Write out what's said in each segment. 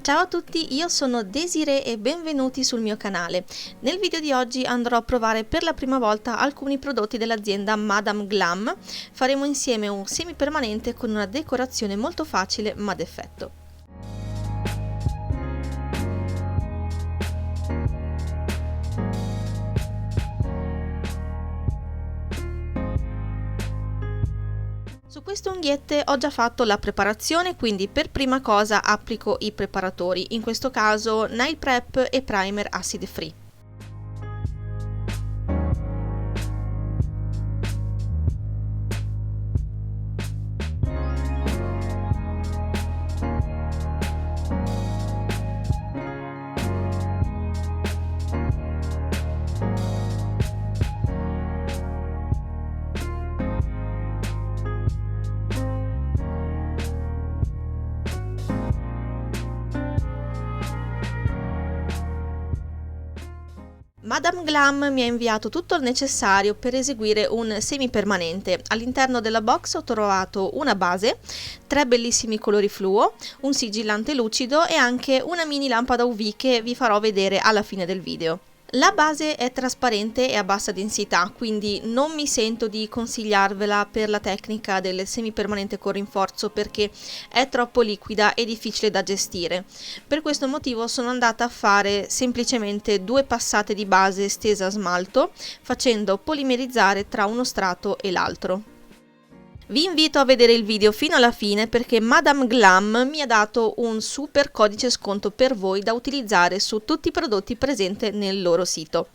Ciao a tutti, io sono Desiree e benvenuti sul mio canale. Nel video di oggi andrò a provare per la prima volta alcuni prodotti dell'azienda Madame Glam. Faremo insieme un semipermanente con una decorazione molto facile ma d'effetto. Su queste unghiette ho già fatto la preparazione, quindi per prima cosa applico i preparatori, in questo caso Nail Prep e Primer Acid Free. Madame Glam mi ha inviato tutto il necessario per eseguire un semipermanente. All'interno della box ho trovato una base, 3 bellissimi colori fluo, un sigillante lucido e anche una mini lampada UV che vi farò vedere alla fine del video. La base è trasparente e a bassa densità, quindi non mi sento di consigliarvela per la tecnica del semipermanente con rinforzo perché è troppo liquida e difficile da gestire. Per questo motivo sono andata a fare semplicemente 2 passate di base stesa a smalto, facendo polimerizzare tra uno strato e l'altro. Vi invito a vedere il video fino alla fine perché Madame Glam mi ha dato un super codice sconto per voi da utilizzare su tutti i prodotti presenti nel loro sito.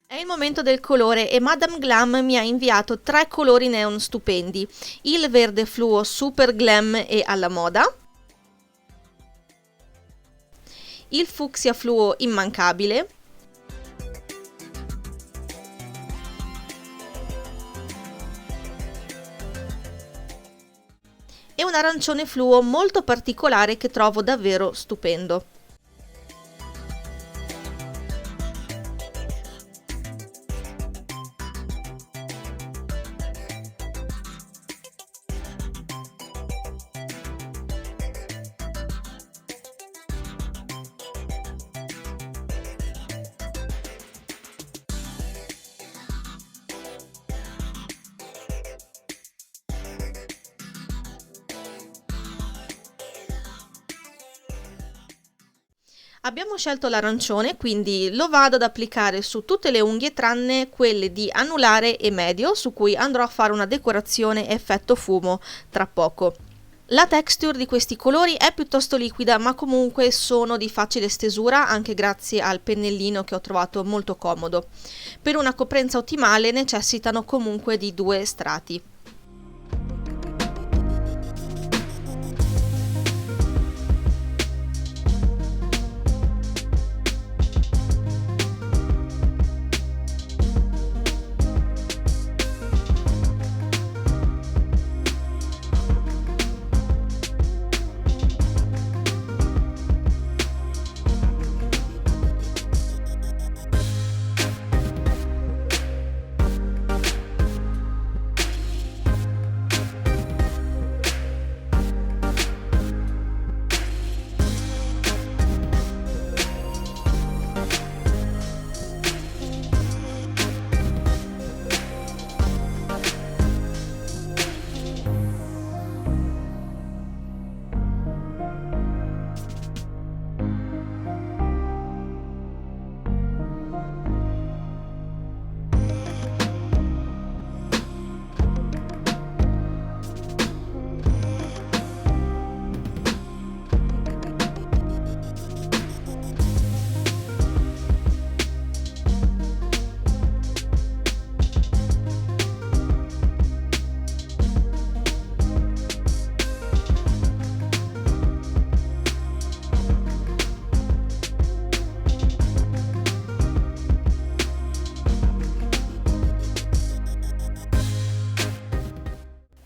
È il momento del colore e Madame Glam mi ha inviato 3 colori neon stupendi, il verde fluo super glam e alla moda, il fucsia fluo immancabile e un arancione fluo molto particolare che trovo davvero stupendo. Abbiamo scelto l'arancione, quindi lo vado ad applicare su tutte le unghie tranne quelle di anulare e medio, su cui andrò a fare una decorazione effetto fumo tra poco. La texture di questi colori è piuttosto liquida, ma comunque sono di facile stesura anche grazie al pennellino che ho trovato molto comodo. Per una coprenza ottimale necessitano comunque di 2 strati.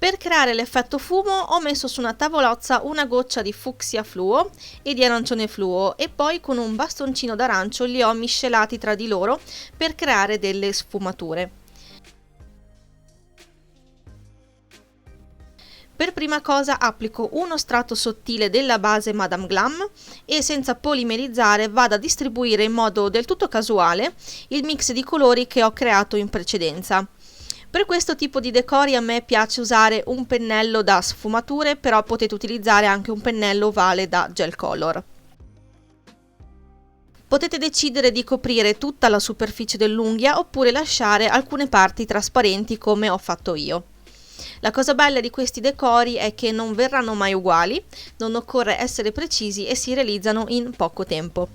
Per creare l'effetto fumo ho messo su una tavolozza una goccia di fucsia fluo e di arancione fluo e poi con un bastoncino d'arancio li ho miscelati tra di loro per creare delle sfumature. Per prima cosa applico uno strato sottile della base Madame Glam e senza polimerizzare vado a distribuire in modo del tutto casuale il mix di colori che ho creato in precedenza. Per questo tipo di decori a me piace usare un pennello da sfumature, però potete utilizzare anche un pennello ovale da gel color. Potete decidere di coprire tutta la superficie dell'unghia oppure lasciare alcune parti trasparenti come ho fatto io. La cosa bella di questi decori è che non verranno mai uguali, non occorre essere precisi e si realizzano in poco tempo.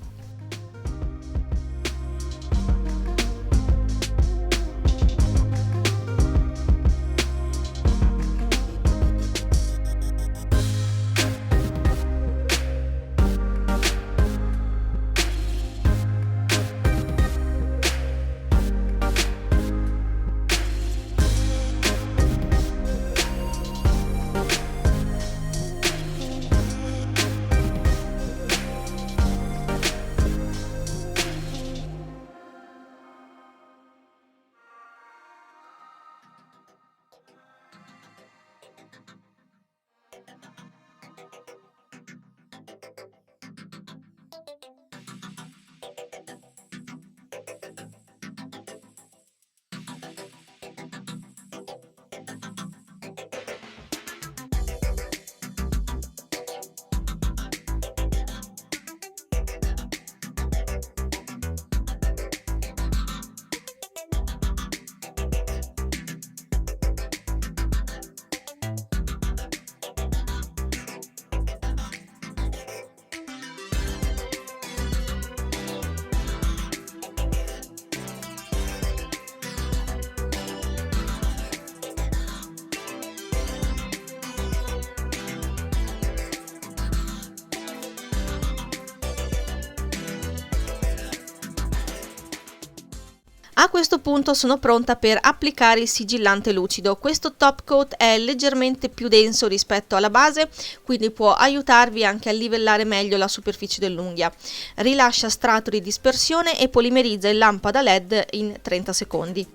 A questo punto sono pronta per applicare il sigillante lucido. Questo top coat è leggermente più denso rispetto alla base, quindi può aiutarvi anche a livellare meglio la superficie dell'unghia. Rilascia strato di dispersione e polimerizza in lampada LED in 30 secondi.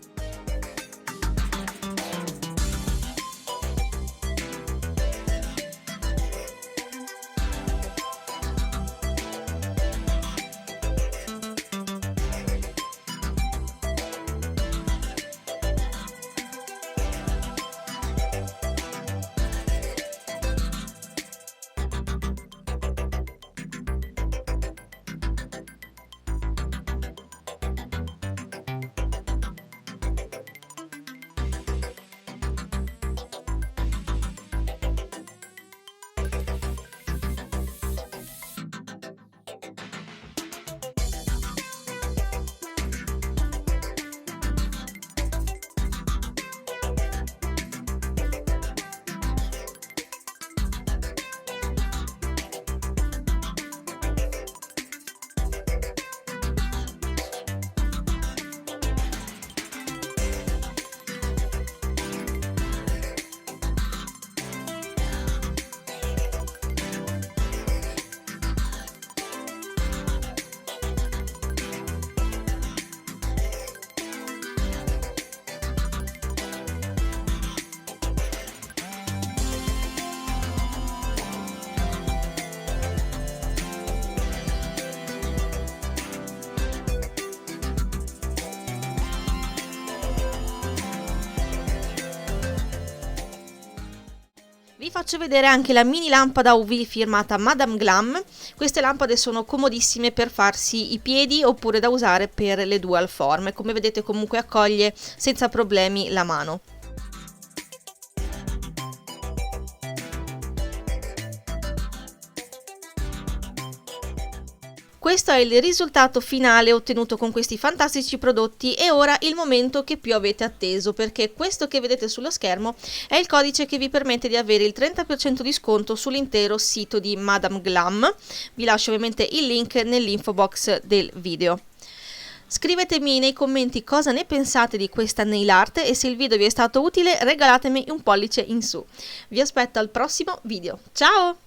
Vi faccio vedere anche la mini lampada UV firmata Madame Glam. Queste lampade sono comodissime per farsi i piedi oppure da usare per le dual form. Come vedete comunque accoglie senza problemi la mano. Questo è il risultato finale ottenuto con questi fantastici prodotti e ora il momento che più avete atteso, perché questo che vedete sullo schermo è il codice che vi permette di avere il 30% di sconto sull'intero sito di Madame Glam. Vi lascio ovviamente il link nell'info box del video. Scrivetemi nei commenti cosa ne pensate di questa nail art e se il video vi è stato utile regalatemi un pollice in su. Vi aspetto al prossimo video. Ciao!